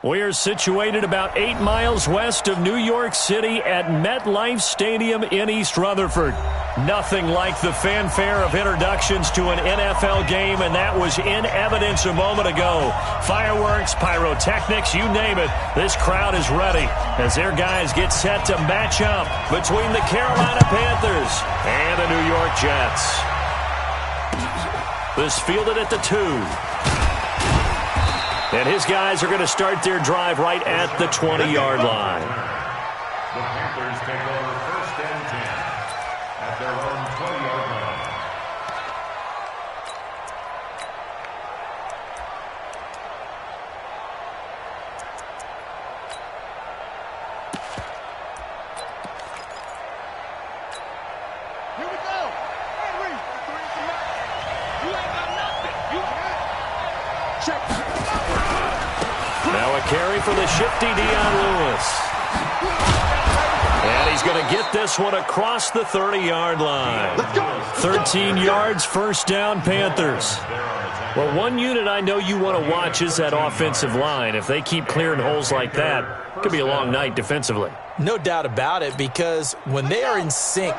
We are situated about 8 miles west of New York City at MetLife Stadium in East Rutherford. Nothing like the fanfare of introductions to an NFL game, and that was in evidence a moment ago. Fireworks, pyrotechnics, you name it. This crowd is ready as their guys get set to match up between the Carolina Panthers and the New York Jets. This fielded at the 2. And his guys are going to start their drive right at the 20-yard line. The Panthers take over 1st and 10 at their own 20-yard line. Here we go. Hey, Reed. You ain't got nothing. You check. Now a carry for the shifty Dion Lewis. And he's going to get this one across the 30-yard line. 13 yards, 1st down, Panthers. Well, one unit I know you want to watch is that offensive line. If they keep clearing holes like that, it could be a long night defensively. No doubt about it, because when they are in sync,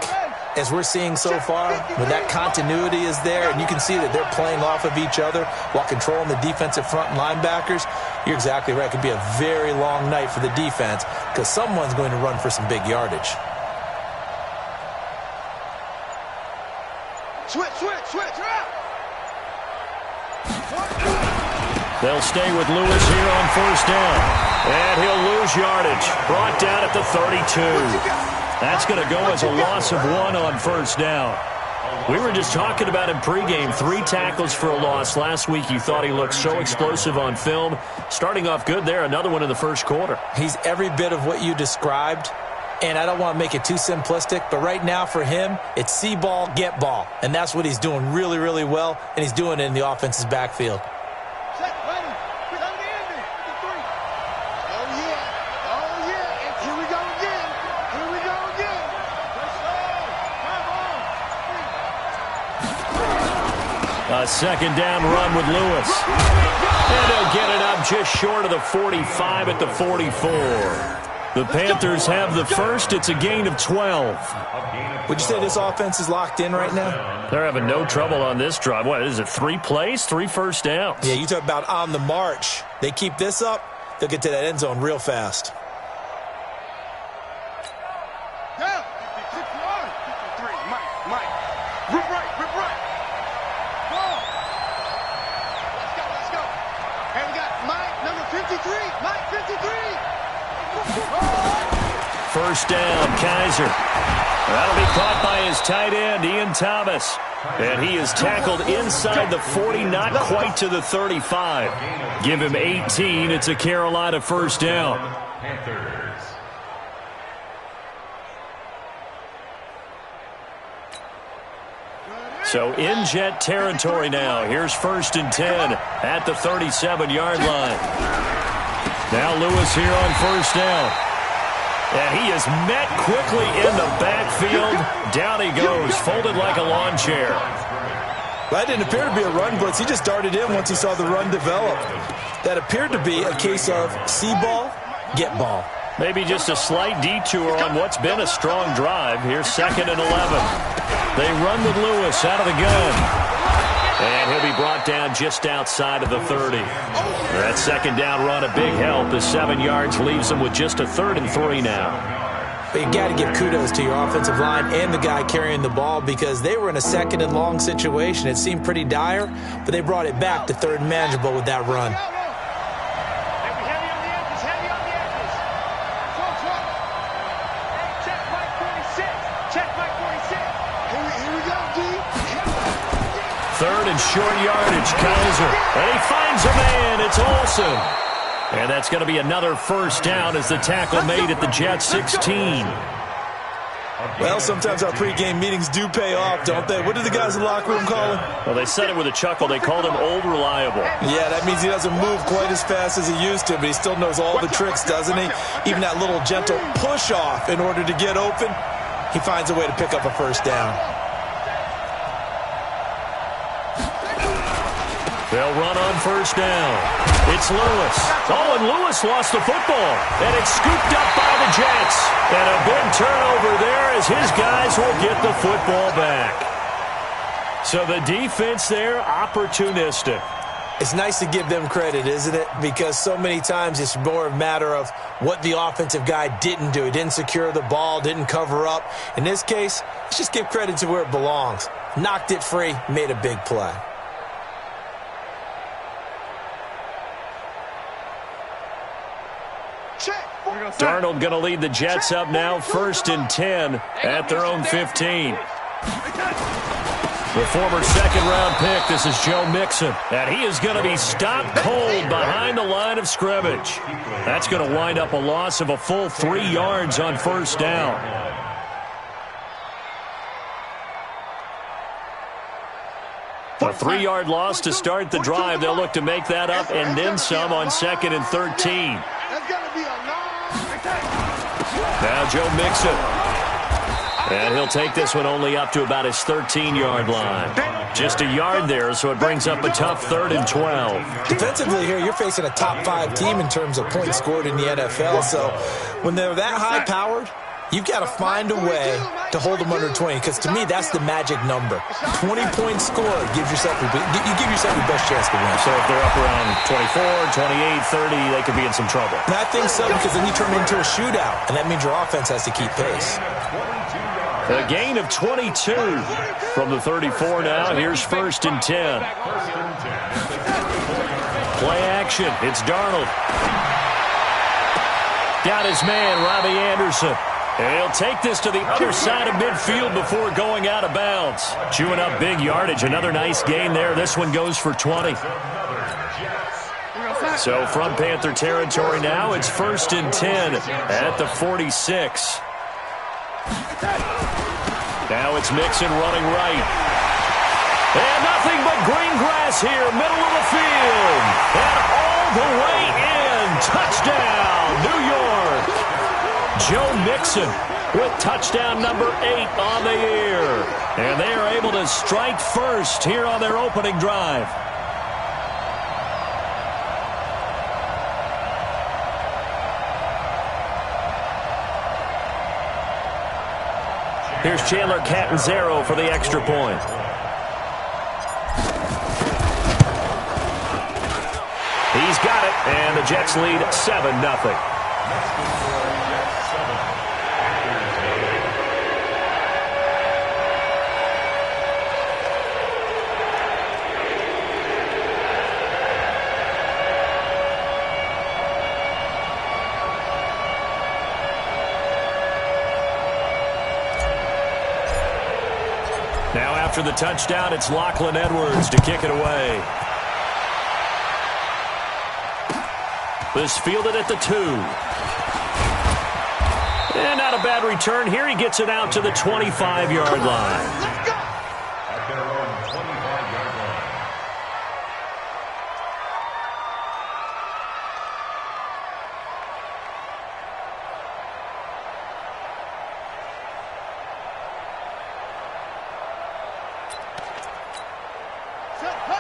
as we're seeing so far, when that continuity is there and you can see that they're playing off of each other while controlling the defensive front and linebackers, you're exactly right. It could be a very long night for the defense because someone's going to run for some big yardage. Switch. They'll stay with Lewis here on 1st down. And he'll lose yardage. Brought down at the 32. That's going to go as a loss of 1 on 1st down. We were just talking about him pregame. 3 tackles for a loss. Last week you thought he looked so explosive on film. Starting off good there. Another one in the 1st quarter. He's every bit of what you described. And I don't want to make it too simplistic, but right now for him, it's see ball, get ball. And that's what he's doing really, really well. And he's doing it in the offense's backfield. A 2nd down run with Lewis. And they'll get it up just short of the 45 at the 44. The Panthers have the first. It's a gain of 12. Would you say this offense is locked in right now? They're having no trouble on this drive. What is it, 3 plays, 3 first downs? Yeah, you talk about on the march. They keep this up, they'll get to that end zone real fast. Down. 53. Mike. Rip right. Let's go. And we got Mike, number 53. Mike, 53. 1st down, Kaiser. That'll be caught by his tight end, Ian Thomas. And he is tackled inside the 40, not quite to the 35. Give him 18. It's a Carolina 1st down. Panthers. So in Jet territory now. Here's 1st and 10 at the 37-yard line. Now Lewis here on 1st down. And he is met quickly in the backfield. Down he goes, folded like a lawn chair. That didn't appear to be a run blitz. He just darted in once he saw the run develop. That appeared to be a case of see ball, get ball. Maybe just a slight detour on what's been a strong drive. Here's 2nd and 11. They run with Lewis out of the gun. And he'll be brought down just outside of the 30. That 2nd down run, a big help. The 7 yards leaves them with just a 3rd and 3 now. But you got to give kudos to your offensive line and the guy carrying the ball because they were in a 2nd and long situation. It seemed pretty dire, but they brought it back to 3rd and manageable with that run. Third and short yardage, Kaiser. And he finds a man. It's Olsen. And that's going to be another 1st down as the tackle made at the Jets 16. Well, sometimes our pregame meetings do pay off, don't they? What do the guys in the locker room call him? Well, they said it with a chuckle. They called him Old Reliable. Yeah, that means he doesn't move quite as fast as he used to, but he still knows all the tricks, doesn't he? Even that little gentle push-off in order to get open, he finds a way to pick up a 1st down. They'll run on 1st down. It's Lewis. Oh, and Lewis lost the football. And it's scooped up by the Jets. And a big turnover there as his guys will get the football back. So the defense there, opportunistic. It's nice to give them credit, isn't it? Because so many times it's more a matter of what the offensive guy didn't do. He didn't secure the ball, didn't cover up. In this case, let's just give credit to where it belongs. Knocked it free, made a big play. Darnold going to lead the Jets up now, 1st and 10 at their own 15. The former second-round pick, this is Joe Mixon. And he is going to be stopped cold behind the line of scrimmage. That's going to wind up a loss of a full 3 yards on 1st down. A 3-yard loss to start the drive. They'll look to make that up and then some on 2nd and 13. Now Joe Mixon. And he'll take this one only up to about his 13-yard line. Just a yard there, so it brings up a tough 3rd and 12. Defensively here, you're facing a top-5 team in terms of points scored in the NFL. So when they're that high-powered, you've got to find a way to hold them under 20, because to me, that's the magic number. 20 points scored gives yourself your best chance to win. So if they're up around 24, 28, 30, they could be in some trouble. And I think so, because then you turn into a shootout, and that means your offense has to keep pace. A gain of 22 from the 34 now. Here's 1st and 10. Play action. It's Darnold. Got his man, Robbie Anderson. And he'll take this to the other side of midfield before going out of bounds. Chewing up big yardage. Another nice gain there. This one goes for 20. So from Panther territory now, it's 1st and 10 at the 46. Now it's Mixon running right. And nothing but green grass here, middle of the field. And all the way in. Touchdown, New York. Joe Mixon with touchdown number 8 on the year. And they are able to strike first here on their opening drive. Here's Chandler Catanzaro for the extra point. He's got it, and the Jets lead 7-0. Now after the touchdown, it's Lachlan Edwards to kick it away. This fielded at the 2. And not a bad return here. He gets it out to the 25-yard line. At their own 25-yard line.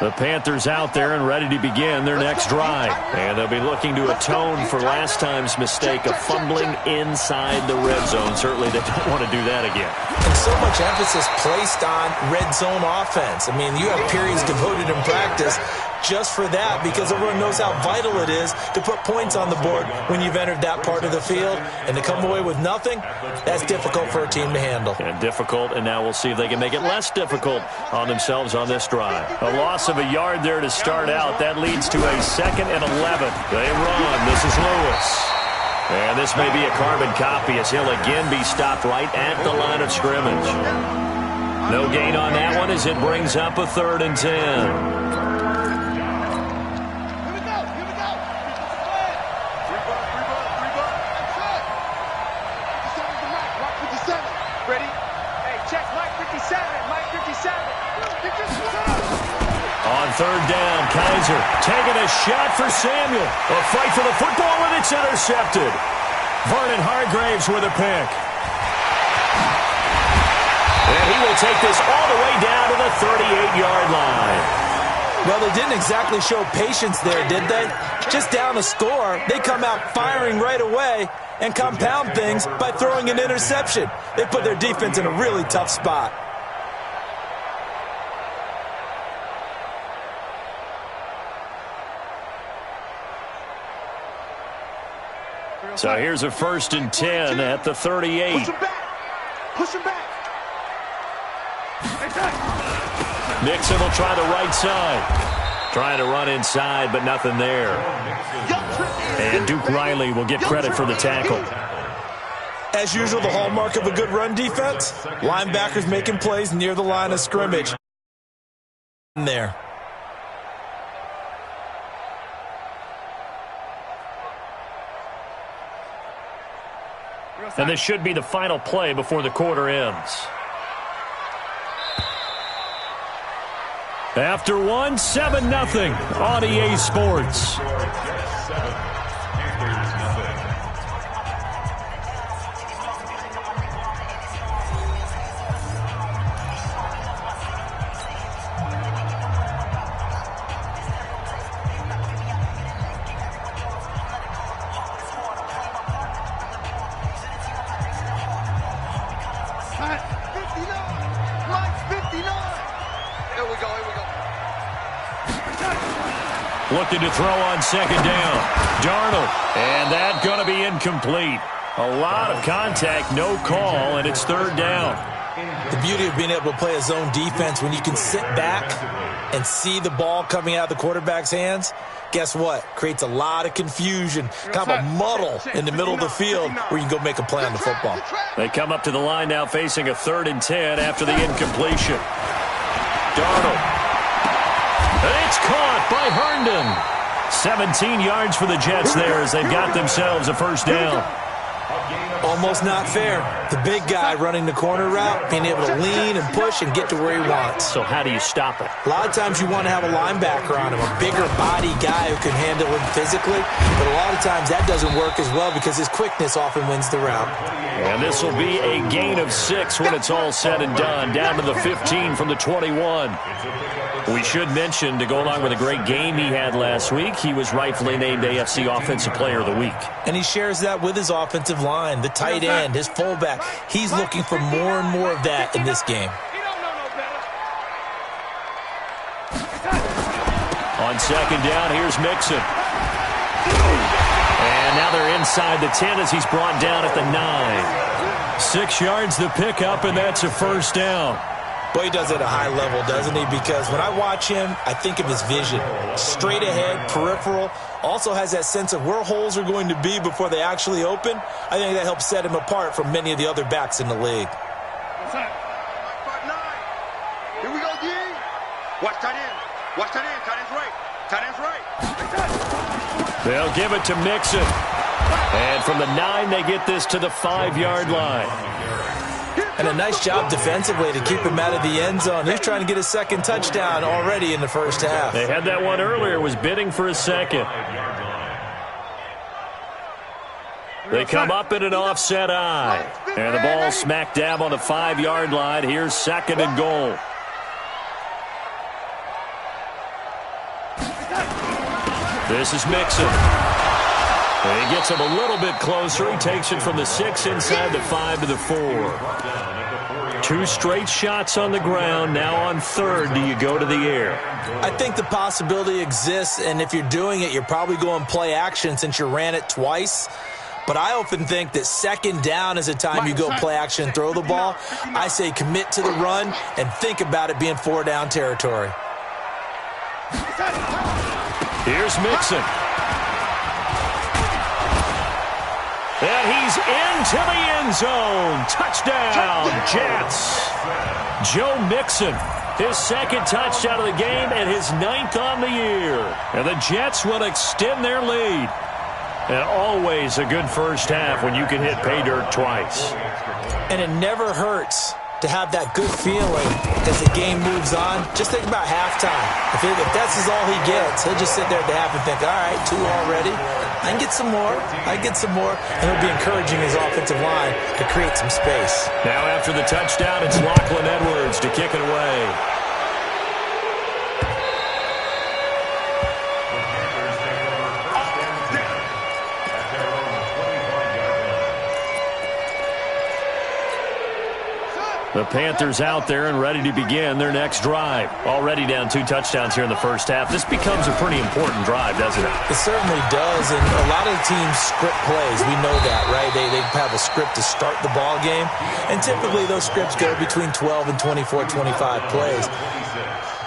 The Panthers out there and ready to begin their next drive. And they'll be looking to atone for last time's mistake of fumbling inside the red zone. Certainly they don't want to do that again. And so much emphasis placed on red zone offense. I mean, you have periods devoted in practice just for that, because everyone knows how vital it is to put points on the board when you've entered that part of the field. And to come away with nothing, that's difficult for a team to handle. And difficult, and now we'll see if they can make it less difficult on themselves on this drive. A loss of a yard there to start out. That leads to a 2nd and 11. They run. This is Lewis. And this may be a carbon copy as he'll again be stopped right at the line of scrimmage. No gain on that one as it brings up a 3rd and 10. On 3rd down, Kaiser taking a shot for Samuel. A fight for the football, and it's intercepted. Vernon Hargraves with a pick. And he will take this all the way down to the 38-yard line. Well, they didn't exactly show patience there, did they? Just down a score, they come out firing right away and compound things by throwing an interception. They put their defense in a really tough spot. So here's a 1st and 10 at the 38. Push him back. Push him back. Mixon will try the right side. Trying to run inside, but nothing there. And Duke Riley will get credit for the tackle. As usual, the hallmark of a good run defense, linebackers making plays near the line of scrimmage. There. And this should be the final play before the quarter ends. After one, 7-0 on EA Sports. Looking to throw on 2nd down. Darnold. And that's going to be incomplete. A lot of contact, no call, and it's 3rd down. The beauty of being able to play a zone defense when you can sit back and see the ball coming out of the quarterback's hands, guess what? Creates a lot of confusion, kind of a muddle in the middle of the field where you can go make a play on the football. They come up to the line now facing a 3rd and 10 after the incompletion. Darnold. It's caught by Herndon. 17 yards for the Jets there as they've got themselves a 1st down. Almost not fair. The big guy running the corner route, being able to lean and push and get to where he wants. So how do you stop it? A lot of times you want to have a linebacker on him, a bigger body guy who can handle him physically. But a lot of times that doesn't work as well because his quickness often wins the route. And this will be a gain of 6 when it's all said and done. Down to the 15 from the 21. We should mention, to go along with a great game he had last week, he was rightfully named AFC Offensive Player of the Week. And he shares that with his offensive line, the tight end, his fullback. He's looking for more and more of that in this game. On 2nd down, here's Mixon. And now they're inside the 10 as he's brought down at the 9. 6 yards the pickup, and that's a 1st down. Boy, he does it at a high level, doesn't he? Because when I watch him, I think of his vision. Straight ahead, peripheral. Also has that sense of where holes are going to be before they actually open. I think that helps set him apart from many of the other backs in the league. Here we go, D. Watch tight end. Watch tight end. Tight end's right. Tight end's right. They'll give it to Mixon. And from the 9, they get this to the 5-yard line. And a nice job defensively to keep him out of the end zone. He's trying to get a 2nd touchdown already in the 1st half. They had that one earlier, was bidding for a 2nd. They come up in an offset eye. And the ball smack dab on the 5-yard line. Here's 2nd and goal. This is Mixon. And he gets him a little bit closer. He takes it from the 6 inside the 5 to the 4. 2 straight shots on the ground. Now on 3rd, do you go to the air? I think the possibility exists, and if you're doing it, you're probably going play action since you ran it twice. But I often think that 2nd down is a time you go play action and throw the ball. I say commit to the run and think about it being 4-down territory. Here's Mixon. And he's into the end zone. Touchdown, Jets. Joe Mixon, his 2nd touchdown of the game and his 9th on the year. And the Jets will extend their lead. And always a good 1st half when you can hit pay dirt twice. And it never hurts to have that good feeling as the game moves on. Just think about halftime. If that's all he gets, he'll just sit there at the half and think, all right, 2 already. I can get some more. I can get some more. And he'll be encouraging his offensive line to create some space. Now after the touchdown, it's Lachlan Edwards to kick it away. The Panthers out there and ready to begin their next drive. Already down 2 touchdowns here in the first half. This becomes a pretty important drive, doesn't it? It certainly does, and a lot of the teams script plays. We know that, right? They have a script to start the ball game, and typically those scripts go between 12 and 24, 25 plays.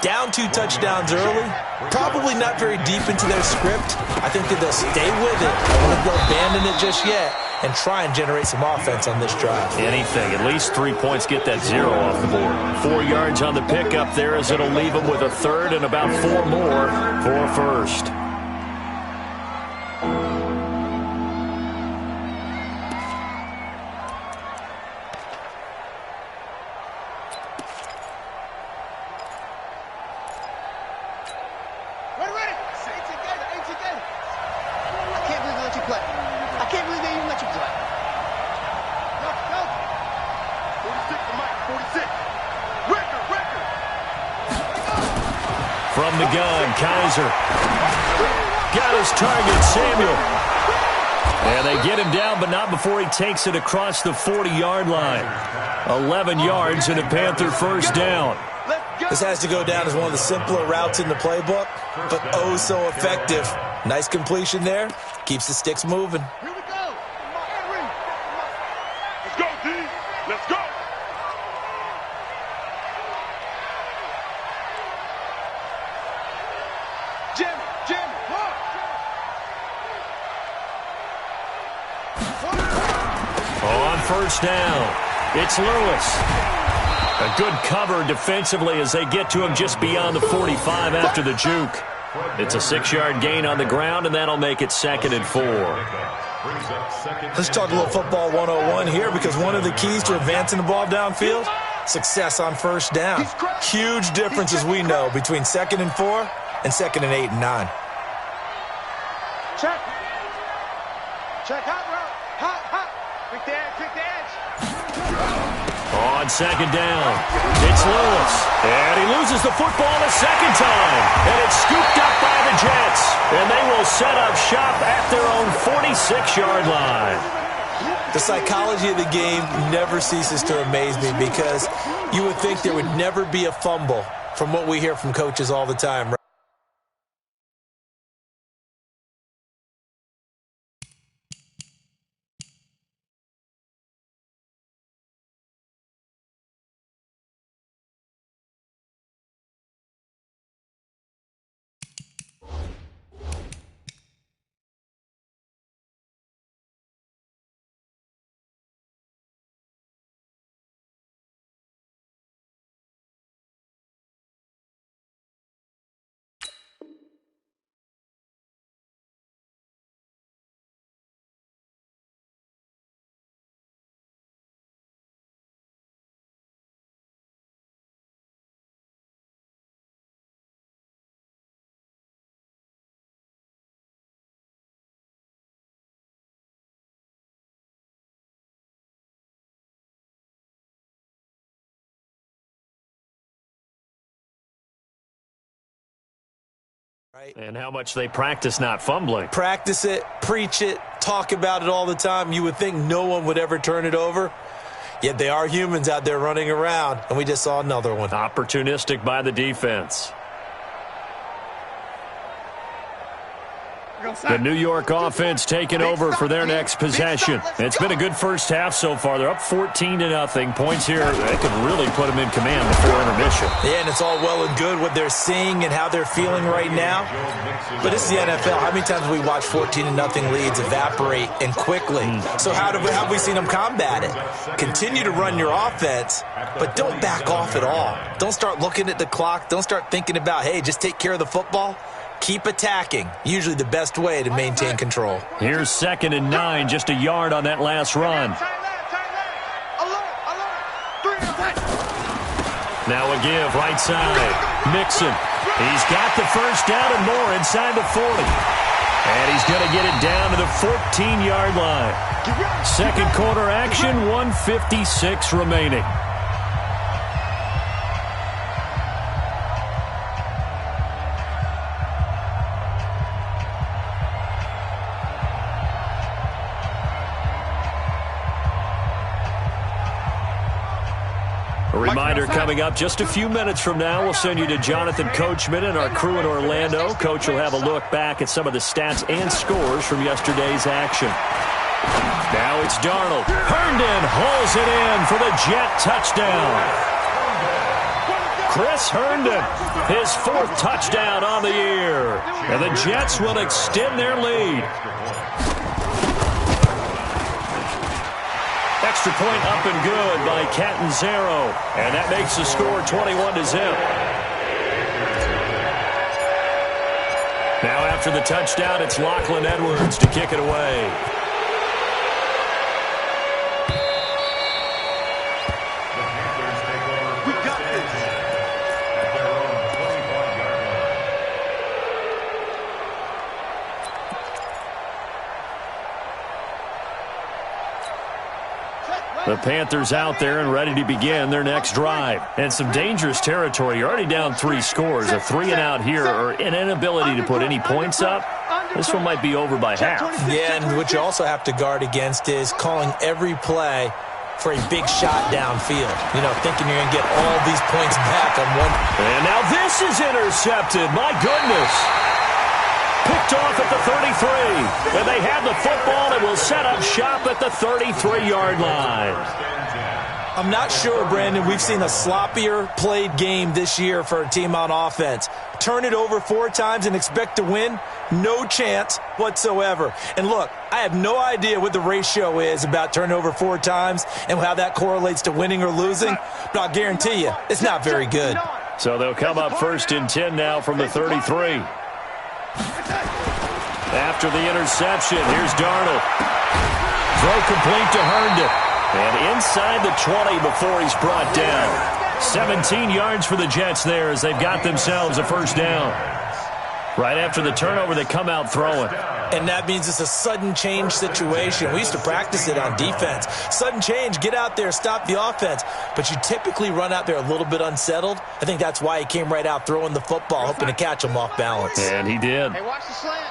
Down 2 touchdowns early, probably not very deep into their script. I think that they'll stay with it. I don't think they'll abandon it just yet and try and generate some offense on this drive. Anything. At least 3 points, get that 0 off the board. 4 yards on the pickup there as it'll leave them with a third and about 4 more for a first. From the gun, Kaiser. Got his target, Samuel. And they get him down, but not before he takes it across the 40-yard line. 11 yards and a Panther first down. This has to go down as one of the simpler routes in the playbook, but oh so effective. Nice completion there. Keeps the sticks moving. Here we go. Let's go, D. Let's go. Jim. On first down, it's Lewis. A good cover defensively as they get to him just beyond the 45 after the juke. It's a 6-yard gain on the ground, and that'll make it 2nd and 4. Let's talk a little football 101 here, because one of the keys to advancing the ball downfield, success on first down. Huge difference, as we know, between 2nd and 4 and 2nd and 8 and 9. Check. Hot route. Hot. Quick the edge. On 2nd down, it's Lewis. And he loses the football a second time. And it's scooped up by the Jets. And they will set up shop at their own 46-yard line. The psychology of the game never ceases to amaze me, because you would think there would never be a fumble from what we hear from coaches all the time, right? Right. And how much they practice not fumbling. Practice it, preach it, talk about it all the time. You would think no one would ever turn it over. Yet they are humans out there running around, and we just saw another one. Opportunistic by the defense. The New York offense taking over for their next possession. It's been a good first half so far. They're up 14-0. Points here, they could really put them in command before intermission. Yeah, and it's all well and good what they're seeing and how they're feeling right now. But this is the NFL. How many times have we watched 14-0 leads evaporate and quickly? So how have we seen them combat it? Continue to run your offense, but don't back off at all. Don't start looking at the clock. Don't start thinking about, hey, just take care of the football. Keep attacking. Usually the best way to maintain control. Here's 2nd and 9, just a yard on that last run. Now a give, right side. Mixon. He's got the first down and more inside the 40. And he's going to get it down to the 14-yard line. Second quarter action, 1:56 remaining. reminder coming up just a few minutes from now, we'll send you to Jonathan Coachman and our crew in Orlando. Coach will have a look back at some of the stats and scores from yesterday's action. Now it's Darnold. Herndon hauls it in for the Jet touchdown. Chris Herndon, his 4th touchdown on the year. And the Jets will extend their lead. Extra point up and good by Catanzaro. And that makes the score 21-0. Now after the touchdown, it's Lachlan Edwards to kick it away. The Panthers out there and ready to begin their next drive. And some dangerous territory. You're already down 3 scores. A 3-and-out here or an inability to put any points up. This one might be over by half. Yeah, and what you also have to guard against is calling every play for a big shot downfield. You know, thinking you're going to get all these points back on one. And now this is intercepted. My goodness. Picked off at the 33. And they have the football and will set up shop at the 33-yard line. I'm not sure, Brandon, we've seen a sloppier played game this year for a team on offense. Turn it over 4 times and expect to win? No chance whatsoever. And look, I have no idea what the ratio is about turning over 4 times and how that correlates to winning or losing, but I'll guarantee you it's not very good. So they'll come up 1st and 10 now from the 33. After the interception, here's Darnold. Throw complete to Herndon. And inside the 20 before he's brought down. 17 yards for the Jets there as they've got themselves a 1st down. Right after the turnover, they come out throwing. And that means it's a sudden change situation. We used to practice it on defense. Sudden change, get out there, stop the offense. But you typically run out there a little bit unsettled. I think that's why he came right out throwing the football, hoping to catch him off balance. And he did. Hey, watch the slant.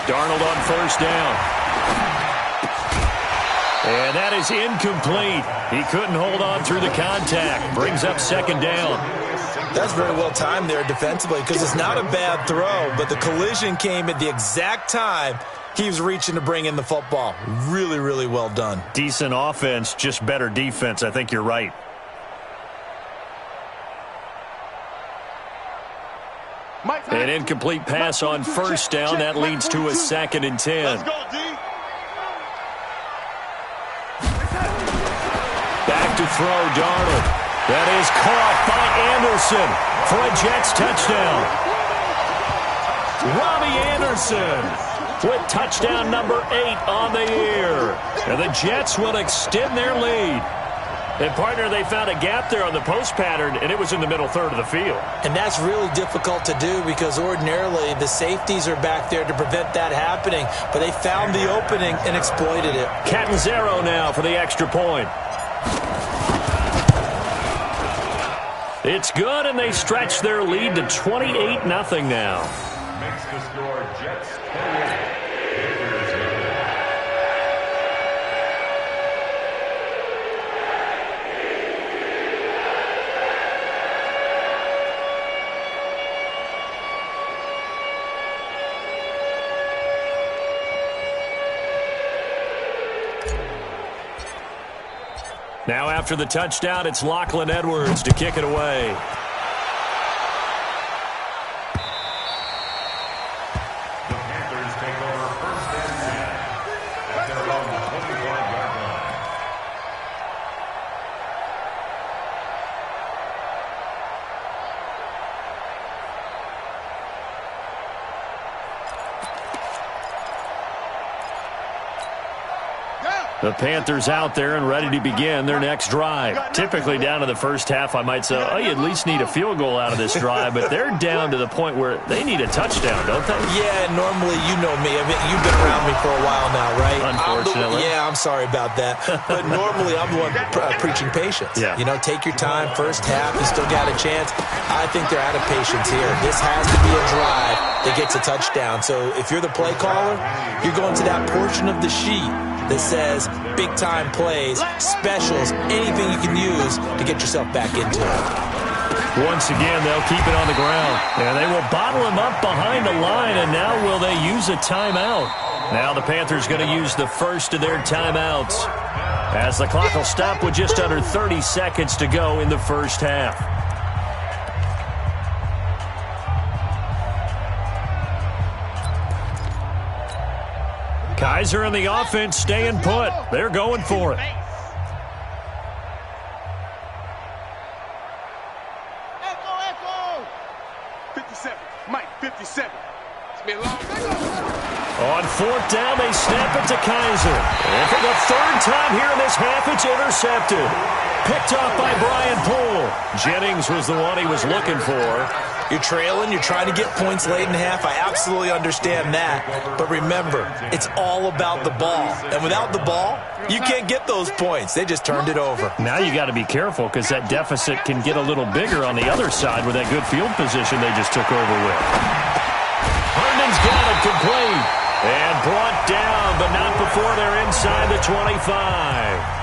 Darnold on 1st down. And that is incomplete. He couldn't hold on through the contact. Brings up 2nd down. That's very well timed there defensively because it's not a bad throw, but the collision came at the exact time he was reaching to bring in the football. Really, really well done. Decent offense, just better defense. I think you're right. An incomplete pass on 1st down. That leads to a 2nd and 10. Let's go, D. Back to throw, Darnold. That is caught by Anderson for a Jets touchdown. Robbie Anderson with touchdown number 8 on the year. And the Jets will extend their lead. And, partner, they found a gap there on the post pattern, and it was in the middle 3rd of the field. And that's really difficult to do because ordinarily the safeties are back there to prevent that happening. But they found the opening and exploited it. Catanzaro now for the extra point. It's good, and they stretch their lead to 28-0 now. Makes the score Jets 28. Now after the touchdown, it's Lachlan Edwards to kick it away. The Panthers take over 1st and 10 at their own 25-yard line. The Panthers out there and ready to begin their next drive. Typically down to the 1st half, I might say, oh, you at least need a field goal out of this drive, but they're down to the point where they need a touchdown, don't they? Yeah, normally, you know me. I mean, you've been around me for a while now, right? Unfortunately. I'm sorry about that. But normally, I'm the one preaching patience. Yeah. You know, take your time. 1st half, you still got a chance. I think they're out of patience here. This has to be a drive that gets a touchdown. So if you're the play caller, you're going to that portion of the sheet that says big-time plays, specials, anything you can use to get yourself back into it. Once again, they'll keep it on the ground. And they will bottle him up behind the line, and now will they use a timeout? Now the Panthers going to use the first of their timeouts, as the clock will stop with just under 30 seconds to go in the first half. Kaiser and the offense staying put. They're going for it. Echo. 57. Mike, 57. It's been long. On fourth down, they snap it to Kaiser. And for the third time here in this half, it's intercepted. Picked off by Brian Poole. Jennings was the one he was looking for. You're trailing, you're trying to get points late in half. I absolutely understand that. But remember, it's all about the ball. And without the ball, you can't get those points. They just turned it over. Now you got to be careful because that deficit can get a little bigger on the other side with that good field position they just took over with. Herndon's got it complete. And brought down, but not before they're inside the 25.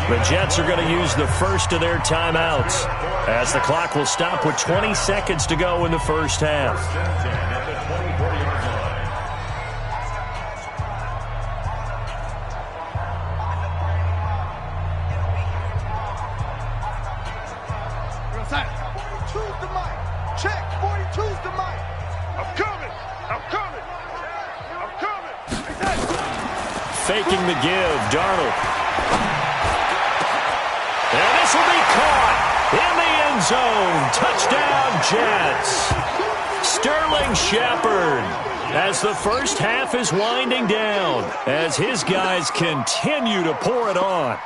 The Jets are going to use the first of their timeouts, as the clock will stop with 20 seconds to go in the first half. Check, 42's the mic. I'm coming. Faking the give, Darnold. And this will be caught in the end zone. Touchdown, Jets. Sterling Shepard, as the first half is winding down, as his guys continue to pour it on.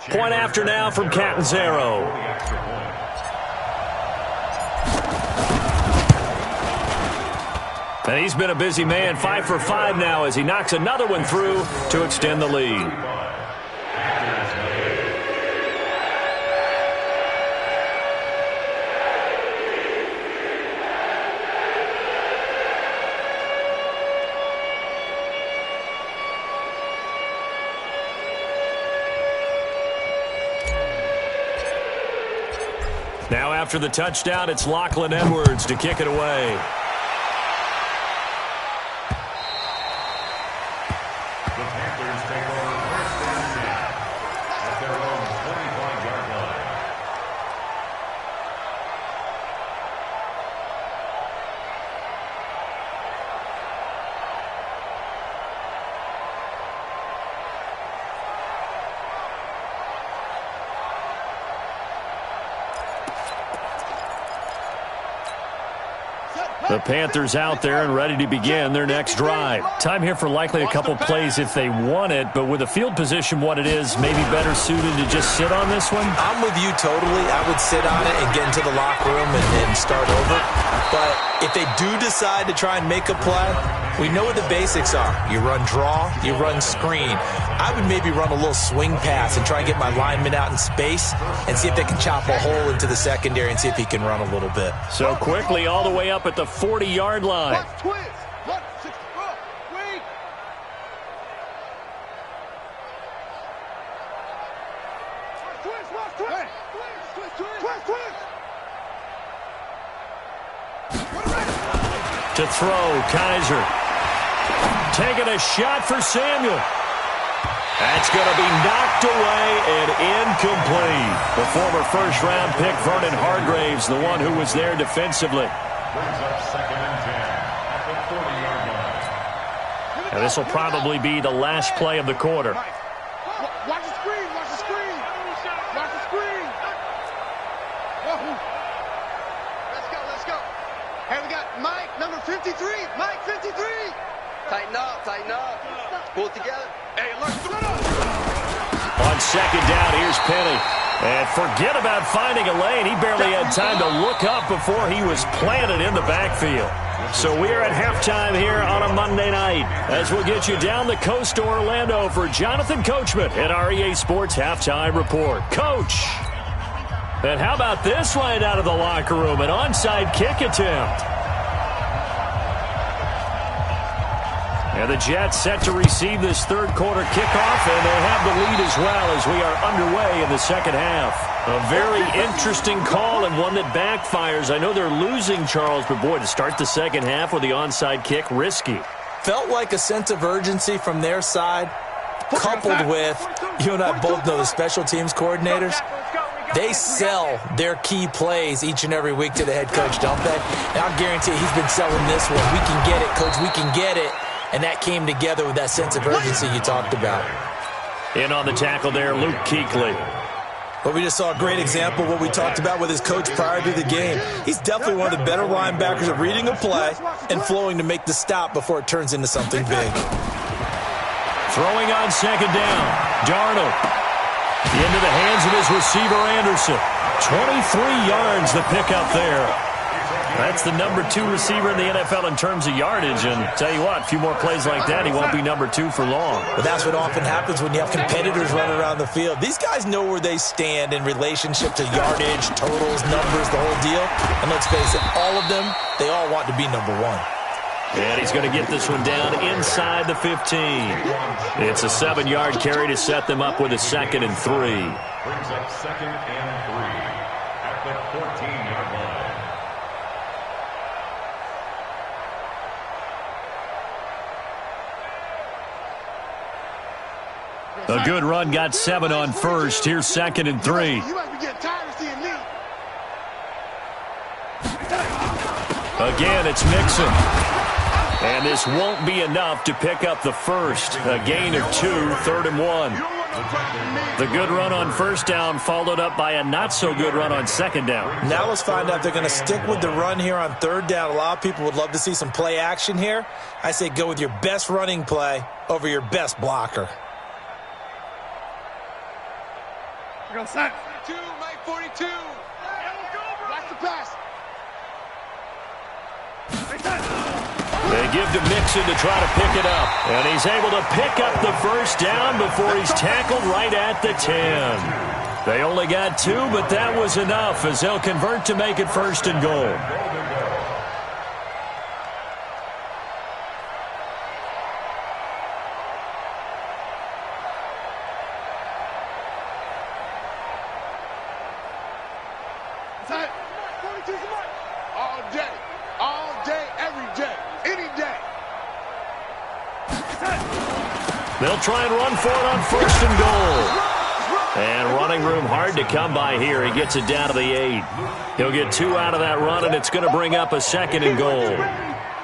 Point after now from Catanzaro. And he's been a busy man, 5 for 5 now as he knocks another one through to extend the lead. Now after the touchdown, it's Lachlan Edwards to kick it away. The Panthers out there and ready to begin their next drive. Time here for likely a couple plays if they want it, but with the field position what it is, maybe better suited to just sit on this one? I'm with you totally. I would sit on it and get into the locker room and start over. But if they do decide to try and make a play, we know what the basics are. You run draw, you run screen. I would maybe run a little swing pass and try and get my lineman out in space and see if they can chop a hole into the secondary and see if he can run a little bit. So quickly all the way up at the 40-yard line. To throw, Kaiser. Taking a shot for Samuel. That's going to be knocked away and incomplete. The former first-round pick, Vernon Hargraves, the one who was there defensively. Brings up 2nd and 10 at the 40-yard line. And this will probably be the last play of the quarter. Watch the screen, watch the screen. Watch the screen. Let's go. Hey, we got Mike, number 53. Mike, 53. Tighten up. Pull it together. Hey, look. On second down, here's Penny. And forget about finding a lane. He barely had time to look up before he was planted in the backfield. So we're at halftime here on a Monday night as we'll get you down the coast to Orlando for Jonathan Coachman at our EA Sports Halftime Report. Coach. And how about this line out of the locker room? An onside kick attempt. And the Jets set to receive this third quarter kickoff, and they have the lead as well as we are underway in the second half. A very interesting call and one that backfires. I know they're losing, Charles, but boy, to start the second half with the onside kick, risky. Felt like a sense of urgency from their side, coupled with, you and I both know the special teams coordinators, they sell their key plays each and every week to the head coach, don't they? And I'll guarantee you he's been selling this one. We can get it, coach, we can get it. And that came together with that sense of urgency you talked about. In on the tackle there, Luke Kuechly. But we just saw a great example of what we talked about with his coach prior to the game. He's definitely one of the better linebackers at reading a play and flowing to make the stop before it turns into something big. Throwing on second down, Darnold. Into the hands of his receiver, Anderson. 23 yards the pickup there. That's the number 2 receiver in the NFL in terms of yardage. And tell you what, a few more plays like that, he won't be number 2 for long. But that's what often happens when you have competitors running around the field. These guys know where they stand in relationship to yardage, totals, numbers, the whole deal. And let's face it, all of them, they all want to be number 1. And he's going to get this one down inside the 15. It's a 7-yard carry to set them up with a 2nd and 3. Brings up 2nd and 3 at the 14-yard line. A good run, got 7 on first. Here's 2nd and 3. You might be getting tired of seeing me. Again, it's Mixon. And this won't be enough to pick up the first. A gain of 2, 3rd and 1. The good run on first down followed up by a not-so-good run on second down. Now let's find out if they're going to stick with the run here on third down. A lot of people would love to see some play action here. I say go with your best running play over your best blocker. Go, son. 42, Mike 42. Watch the pass. They give to Mixon to try to pick it up. And he's able to pick up the first down before he's tackled right at the 10. They only got 2, but that was enough as they'll convert to make it 1st and goal. They'll try and run for it on 1st and goal. And running room hard to come by here. He gets it down to the 8. He'll get 2 out of that run, and it's going to bring up a 2nd and goal.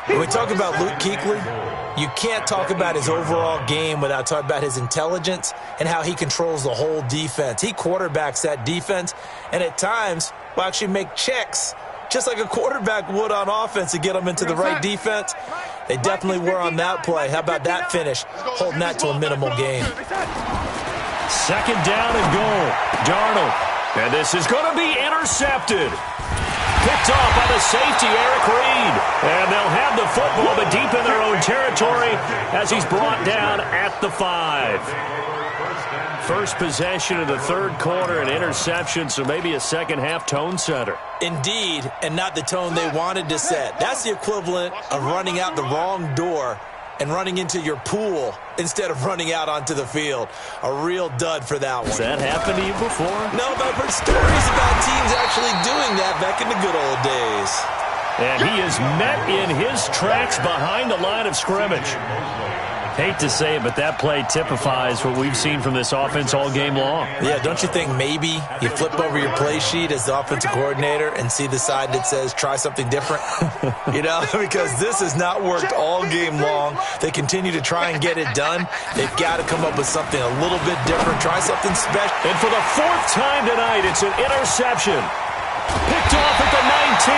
When we talk about Luke Kuechly, you can't talk about his overall game without talking about his intelligence and how he controls the whole defense. He quarterbacks that defense, and at times will actually make checks, just like a quarterback would on offense to get them into the right defense. They definitely were on that play. How about that finish? Holding that to a minimal gain. 2nd down and goal. Darnold. And this is going to be intercepted. Picked off by the safety, Eric Reed. And they'll have the football, but deep in their own territory as he's brought down at the 5. First possession of the third quarter, an interception, so maybe a second-half tone setter. Indeed, and not the tone they wanted to set. That's the equivalent of running out the wrong door and running into your pool instead of running out onto the field. A real dud for that one. Has that happened to you before? No, but I've heard stories about teams actually doing that back in the good old days. And he is met in his tracks behind the line of scrimmage. Hate to say it, but that play typifies what we've seen from this offense all game long. Yeah, don't you think maybe you flip over your play sheet as the offensive coordinator and see the side that says try something different? You know, because this has not worked all game long. They continue to try and get it done. They've got to come up with something a little bit different. Try something special. And for the 4th time tonight, it's an interception. Picked off at the 19,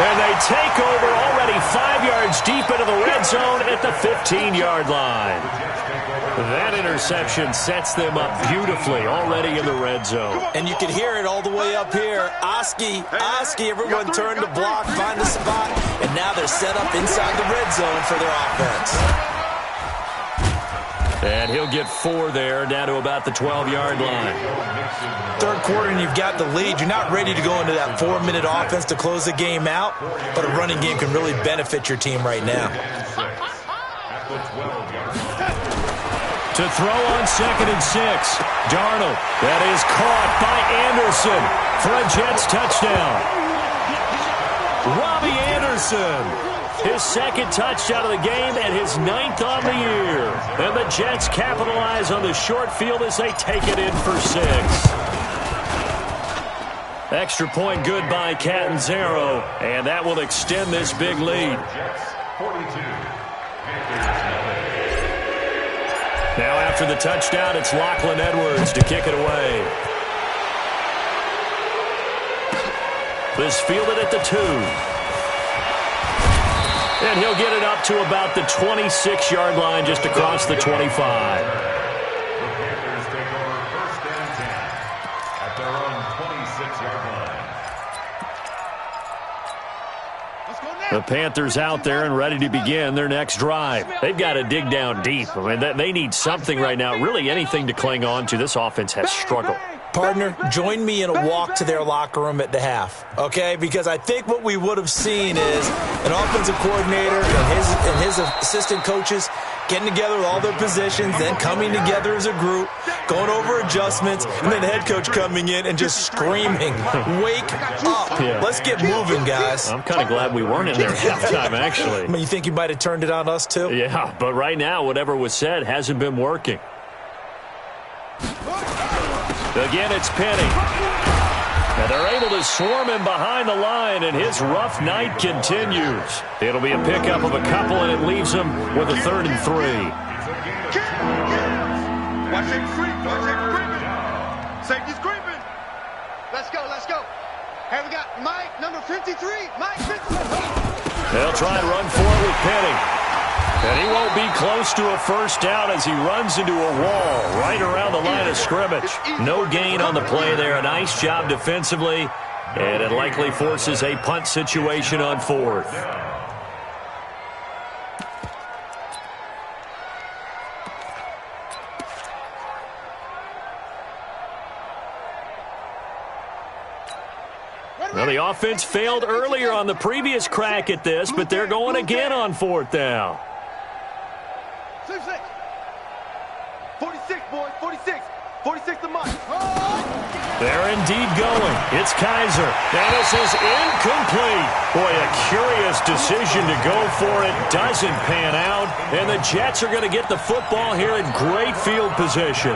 and they take over already 5 yards deep into the red zone at the 15-yard line. That interception sets them up beautifully already in the red zone. And you can hear it all the way up here. Oski, everyone turned to block, find a spot, and now they're set up inside the red zone for their offense. And he'll get 4 there, down to about the 12-yard line. Third quarter and you've got the lead. You're not ready to go into that 4-minute offense to close the game out, but a running game can really benefit your team right now. To throw on 2nd and 6. Darnold. That is caught by Anderson for a Jets touchdown. Robbie Anderson. His 2nd touchdown of the game and his 9th on the year. And the Jets capitalize on the short field as they take it in for 6. Extra point good by Catanzaro, and that will extend this big lead. Now after the touchdown, it's Lachlan Edwards to kick it away. This fielded at the 2. And he'll get it up to about the 26-yard line, just across the 25. The Panthers take over 1st and 10 at their own 26-yard line. The Panthers out there and ready to begin their next drive. They've got to dig down deep. I mean, they need something right now, really anything to cling on to. This offense has struggled. Partner, join me in a walk to their locker room at the half, okay? Because I think what we would have seen is an offensive coordinator and his assistant coaches getting together with all their positions, then coming together as a group, going over adjustments, and then the head coach coming in and just screaming, wake up. Yeah. Let's get moving, guys. I'm kind of glad we weren't in there at halftime, actually. I mean, you think you might have turned it on us, too? Yeah, but right now, whatever was said hasn't been working. Again, it's Penny. And they're able to swarm him behind the line, and his rough night continues. It'll be a pickup of a couple, and it leaves him with a 3rd and 3. Watch him creep. Watch him creeping. Safety's creeping. Let's go. Let's go. Here we got Mike, number 53. Mike, 53. They'll try and run for it with Penny. And he won't be close to a 1st down as he runs into a wall right around the line of scrimmage. No gain on the play there. A nice job defensively, and it likely forces a punt situation on 4th. Well, the offense failed earlier on the previous crack at this, but they're going again on 4th down. 46, boys, 46. 46 to Mike. They're indeed going. It's Kaiser. And this is incomplete. Boy, a curious decision to go for it. Doesn't pan out. And the Jets are going to get the football here in great field position.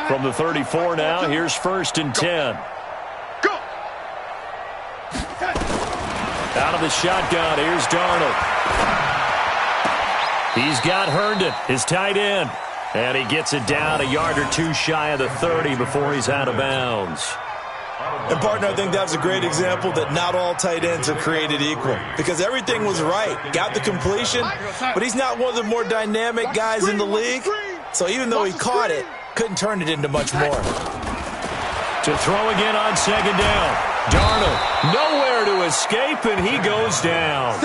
From the 34 now, here's 1st and 10. Out of the shotgun, here's Darnold. He's got Herndon, his tight end. And he gets it down a yard or 2 shy of the 30 before he's out of bounds. And, partner, I think that was a great example that not all tight ends are created equal. Because everything was right. Got the completion, but he's not one of the more dynamic guys in the league. So even though he caught it, couldn't turn it into much more. To throw again on 2nd down. Darnold, nowhere to escape, and he goes down.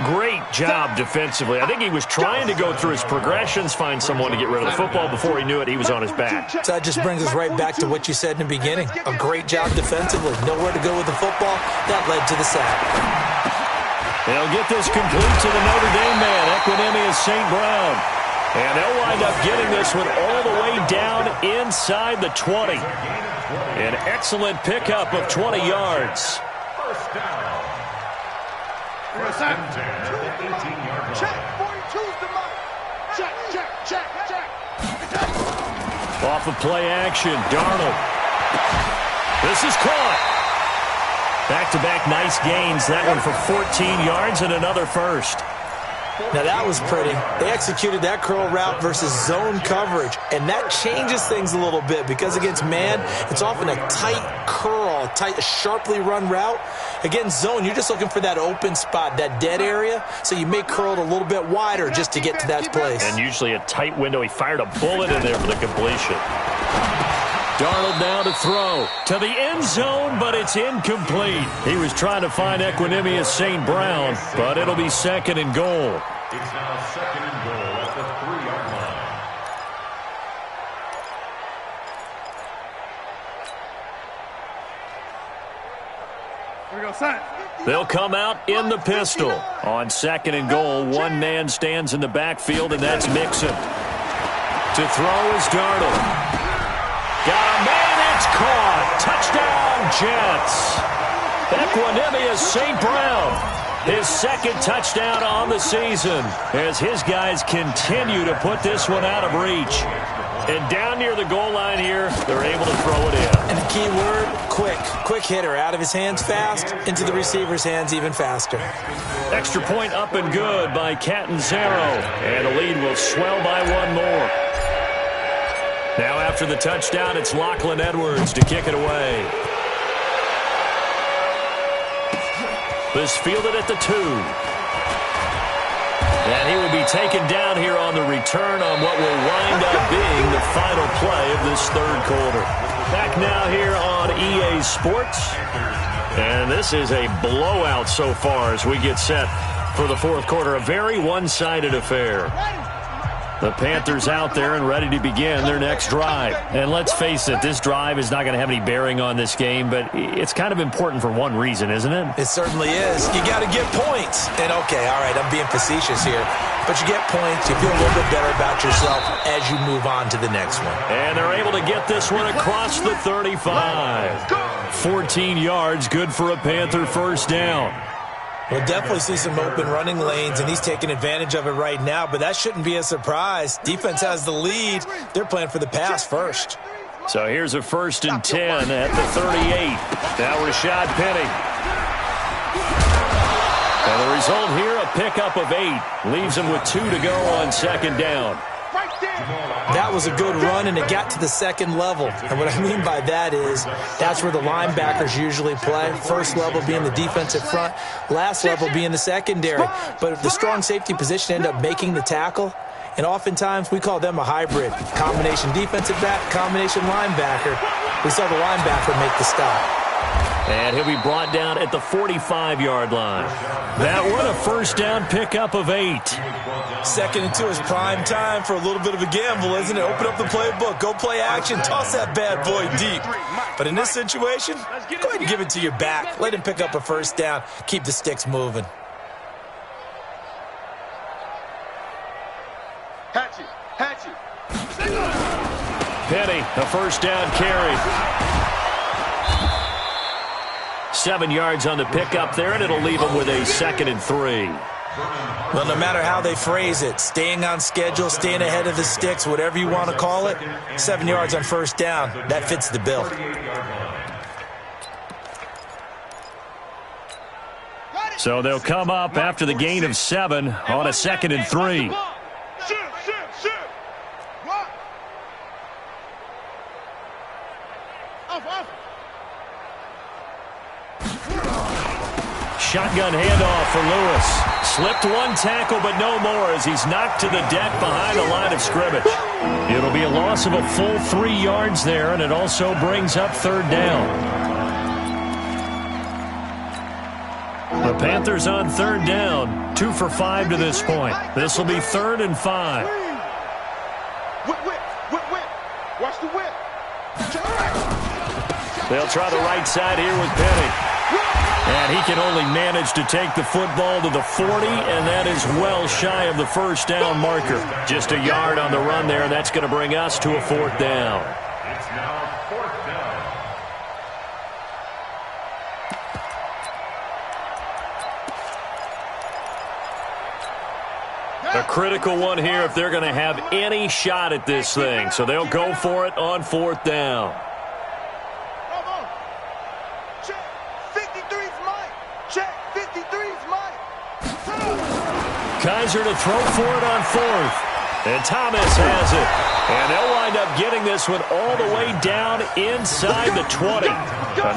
Great job defensively. I think he was trying to go through his progressions, find someone to get rid of the football. Before he knew it, he was on his back. So that just brings us right back to what you said in the beginning. A great job defensively. Nowhere to go with the football. That led to the sack. They'll get this complete to the Notre Dame man, Equinemius St. Brown. And they'll wind up getting this one all the way down inside the 20. An excellent pickup of 20 yards. 1st down. 1st and 10 at the 18-yard line. Check. 42's the Mike. Check. Off of play action, Darnold. This is caught. Back-to-back nice gains. That one for 14 yards and another 1st. Now that was pretty. They executed that curl route versus zone coverage, and that changes things a little bit because against man, it's often a tight curl, a sharply run route. Against zone, you're just looking for that open spot, that dead area, so you may curl it a little bit wider just to get to that place. And usually a tight window. He fired a bullet in there for the completion. Darnold now to throw to the end zone, but it's incomplete. He was trying to find Equanimous St. Brown, but it'll be 2nd and goal. It's now 2nd and goal at the 3-yard line. Here we go, son. They'll come out in the pistol. On 2nd and goal, one man stands in the backfield, and that's Mixon. To throw is Darnold. Got a man, it's caught. Touchdown, Jets. Equanimous St. Brown, his 2nd touchdown on the season, as his guys continue to put this one out of reach. And down near the goal line here, they're able to throw it in. And the key word, quick. Quick hitter. Out of his hands fast, into the receiver's hands even faster. Extra point up and good by Catanzaro. And the lead will swell by one more. Now after the touchdown, it's Lachlan Edwards to kick it away. This fielded at the 2. And he will be taken down here on the return on what will wind up being the final play of this 3rd quarter. Back now here on EA Sports. And this is a blowout so far as we get set for the 4th quarter. A very one-sided affair. The Panthers out there and ready to begin their next drive. And let's face it, this drive is not going to have any bearing on this game, but it's kind of important for one reason, isn't it? It certainly is. You got to get points. And, okay, all right, I'm being facetious here. But you get points, you feel a little bit better about yourself as you move on to the next one. And they're able to get this one across the 35. 14 yards, good for a Panther first down. We'll definitely see some open running lanes, and he's taking advantage of it right now, but that shouldn't be a surprise. Defense has the lead. They're playing for the pass first. So here's a 1st and 10 at the 38. Now Rashad Penny. And the result here, a pickup of 8. Leaves him with 2 to go on 2nd down. That was a good run, and it got to the 2nd level. And what I mean by that is that's where the linebackers usually play. First level being the defensive front, last level being the secondary. But if the strong safety position end up making the tackle, and oftentimes we call them a hybrid. Combination defensive back, combination linebacker. We saw the linebacker make the stop. And he'll be brought down at the 45-yard line. That one, a 1st down pickup of 8. 2nd and 2 is prime time for a little bit of a gamble, isn't it? Open up the playbook, go play action, toss that bad boy deep. But in this situation, go ahead and give it to your back. Let him pick up a 1st down. Keep the sticks moving. Hatchet. Penny, a 1st down carry. 7 yards on the pickup there, and it'll leave him with a 2nd and 3. Well, no matter how they phrase it, staying on schedule, staying ahead of the sticks, whatever you want to call it, 7 yards on 1st down, that fits the bill. So they'll come up after the gain of 7 on a 2nd and 3. Shotgun handoff for Lewis. Slipped one tackle, but no more as he's knocked to the deck behind the line of scrimmage. It'll be a loss of a full 3 yards there, and it also brings up 3rd down. The Panthers on 3rd down, 2 for 5 to this point. This will be 3rd and 5. Whip. Watch the whip. They'll try the right side here with Penny. And he can only manage to take the football to the 40, and that is well shy of the 1st down marker. Just a yard on the run there, and that's going to bring us to a 4th down. It's now 4th down. A critical one here if they're going to have any shot at this thing. So they'll go for it on 4th down. Kaiser to throw for it on 4th. And Thomas has it. And they'll wind up getting this one all the way down inside the 20.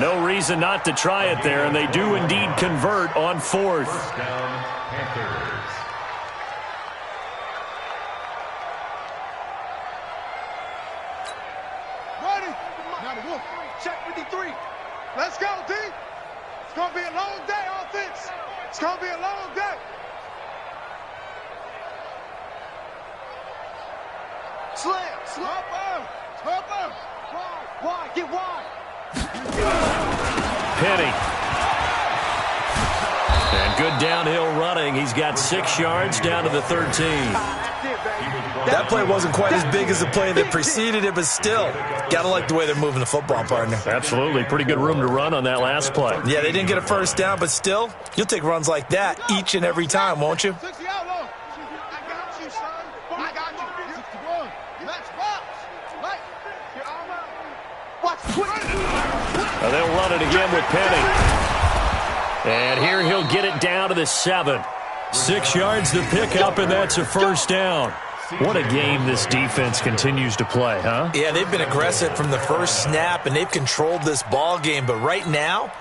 No reason not to try it there, and they do indeed convert on 4th. First down, Panthers. 53. Let's go, D. It's going to be a long day, offense. It's going to be a long day. Slam, slump up, wide, get wide. Penny. And good downhill running. He's got 6 yards down to the 13. That play wasn't quite as big as the play that preceded it, but still, got to like the way they're moving the football, partner. Absolutely. Pretty good room to run on that last play. Yeah, they didn't get a first down, but still, you'll take runs like that each and every time, won't you? I got you, son. I got you. 61. Let's box. Mike, you're all out. Watch quick. They'll run it again with Penny. And here he'll get it down to the 7. 6 yards to pick up, and that's a first down. What a game this defense continues to play, huh? Yeah, they've been aggressive from the first snap, and they've controlled this ball game. But right now,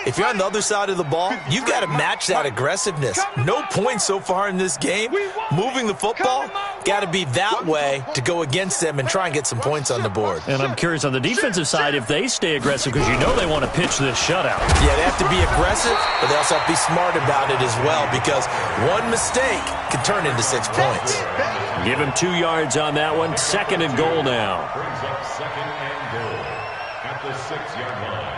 if you're on the other side of the ball, you've got to match that aggressiveness. No points so far in this game. Moving the football, got to be that way to go against them and try and get some points on the board. And I'm curious on the defensive side if they stay aggressive, because you know they want to pitch this shutout. Yeah, they have to be aggressive, but they also have to be smart about it as well, because one mistake can turn into 6 points. Give him 2 yards on that one. 2nd and goal now. Brings up 2nd and goal at the 6-yard line.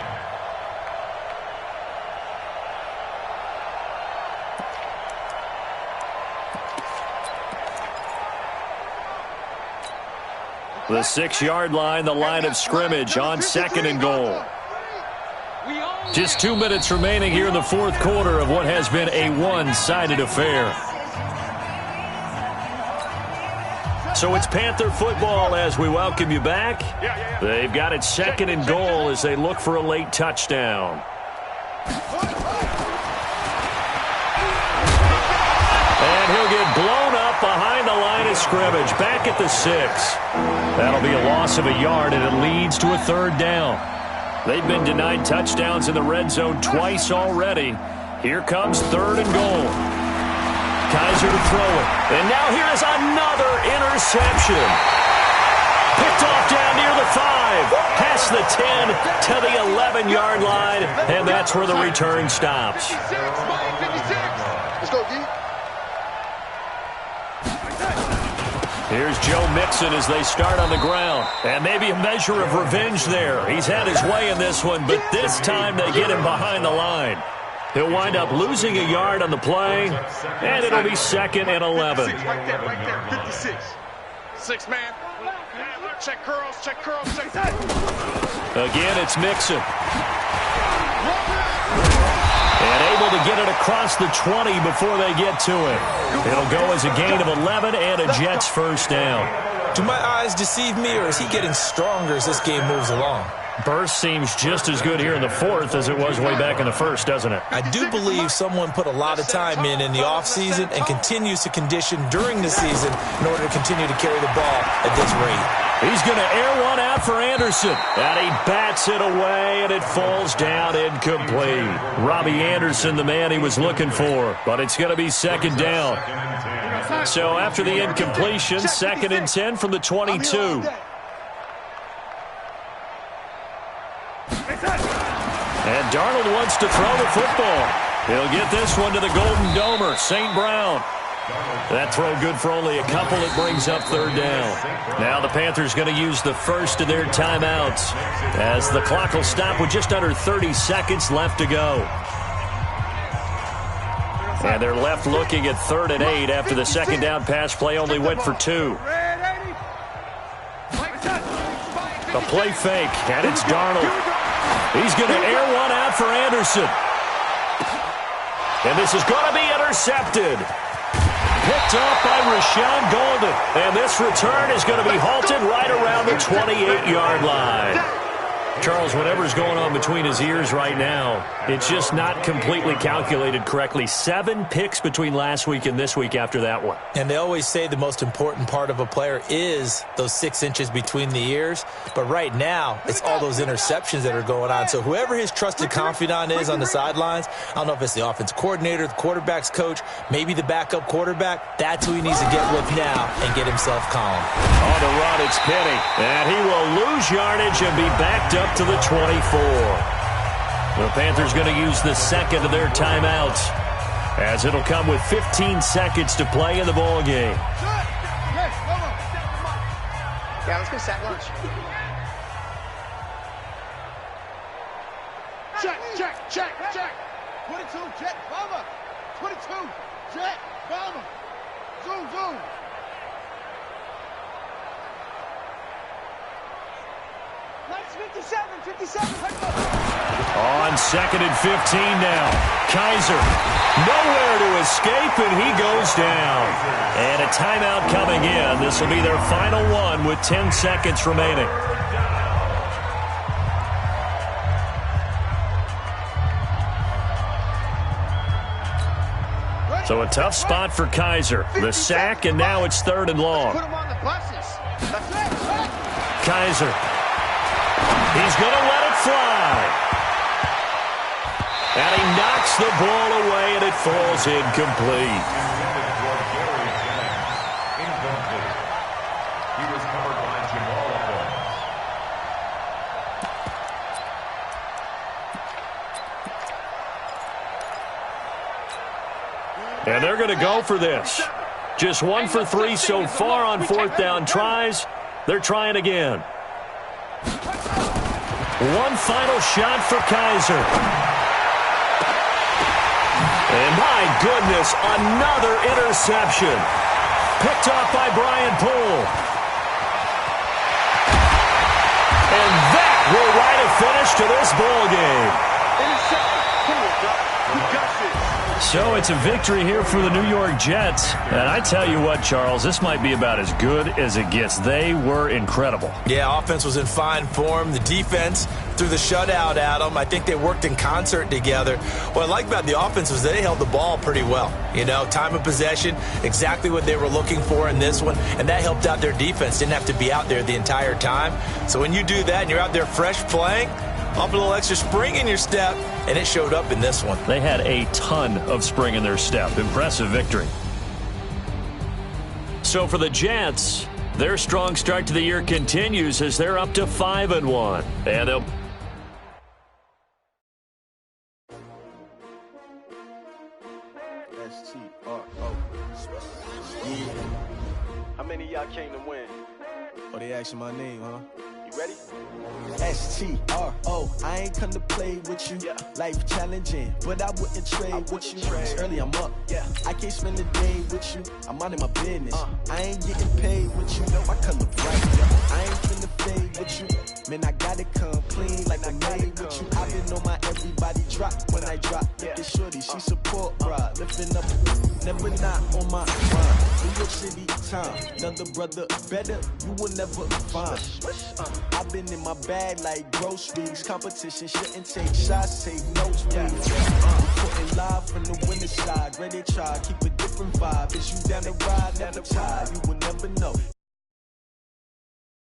The 6-yard line, the line of scrimmage on 2nd and goal. Just 2 minutes remaining here in the 4th quarter of what has been a one-sided affair. So it's Panther football as we welcome you back. They've got it 2nd and goal as they look for a late touchdown. And he'll get blown up behind the line of scrimmage, back at the 6. That'll be a loss of a yard, and it leads to a 3rd down. They've been denied touchdowns in the red zone twice already. Here comes 3rd and goal. Kaiser to throw it. And now here is another interception. Picked off down near the 5. Past the 10 to the 11-yard line. And that's where the return stops. Let's go, D. Here's Joe Mixon as they start on the ground. And maybe a measure of revenge there. He's had his way in this one, but this time they get him behind the line. He'll wind up losing a yard on the play, and it'll be 2nd and 11. Right there, 56. 6 man. Check curls, check that. Again, it's Mixon. And able to get it across the 20 before they get to it. It'll go as a gain of 11 and a Jets first down. Do my eyes deceive me, or is he getting stronger as this game moves along? Burst seems just as good here in the 4th as it was way back in the 1st, doesn't it? I do believe someone put a lot of time in the offseason and continues to condition during the season in order to continue to carry the ball at this rate. He's going to air one out for Anderson. And he bats it away, and it falls down incomplete. Robbie Anderson, the man he was looking for. But it's going to be 2nd down. So after the incompletion, 2nd and 10 from the 22. And Darnold wants to throw the football. He'll get this one to the Golden Domer, St. Brown. That throw good for only a couple. It brings up 3rd down. Now the Panthers going to use the first of their timeouts as the clock will stop with just under 30 seconds left to go. And they're left looking at 3rd and 8 after the 2nd down pass play only went for 2. A play fake, and it's Darnold. He's going to air one out for Anderson. And this is going to be intercepted. Picked off by Rashawn Golden. And this return is going to be halted right around the 28-yard line. Charles, whatever's going on between his ears right now, it's just not completely calculated correctly. 7 picks between last week and this week after that one. And they always say the most important part of a player is those 6 inches between the ears. But right now, it's all those interceptions that are going on. So whoever his trusted confidant is on the sidelines, I don't know if it's the offense coordinator, the quarterback's coach, maybe the backup quarterback, that's who he needs to get with now and get himself calm. On the run, it's Penny. And he will lose yardage and be backed up up to the 24. The Panthers going to use the second of their timeouts, as it'll come with 15 seconds to play in the ball game. Yeah, let's go sack lunch. Check. 22, jet, bomber. 22, jet, bomber. Zoom. Nice 57. On 2nd and 15 now. Kaiser, nowhere to escape, and he goes down. And a timeout coming in. This will be their final one with 10 seconds remaining. So a tough spot for Kaiser. The sack, and now it's 3rd and long. Put him on the buses. Kaiser. He's going to let it fly. And he knocks the ball away, and it falls incomplete. He was covered by Jamal Adams. And they're going to go for this. Just 1 for 3 so far on 4th down tries. They're trying again. One final shot for Kaiser. And my goodness, another interception. Picked off by Brian Poole. And that will write a finish to this ball game. Interception. Come on, Doc. You got this. So it's a victory here for the New York Jets. And I tell you what, Charles, this might be about as good as it gets. They were incredible. Yeah, offense was in fine form. The defense through the shutout, Adam, I think they worked in concert together. What I like about the offense was they held the ball pretty well. You know, time of possession, exactly what they were looking for in this one, and that helped out their defense. Didn't have to be out there the entire time. So when you do that and you're out there fresh playing, up a little extra spring in your step, and it showed up in this one. They had a ton of spring in their step. Impressive victory. So for the Jets, their strong start to the year continues as they're up to 5-1. And they'll... S-T-R-O. Yeah. How many of y'all came to win? Oh, they asking my name, huh? You ready? S-T-R-O. I ain't come to play with you. Yeah. Life challenging, but I wouldn't trade with you. It's early, I'm up. Yeah. I can't spend a day with you. I'm minding my business. I ain't getting paid with you. My color bright. I ain't finna fade with you. Man, I gotta come clean like I made with you. I've been on my everybody drop when I drop. Look at shorty, she support, bruh. Lifting up, never not on my mind. New York City time, another brother better, you will never find. I've been in my bag like groceries. Competition shouldn't take shots, take notes, please. Putting live from the winning side, ready to try, keep a different vibe. Is you down the ride, never tired, you will never know.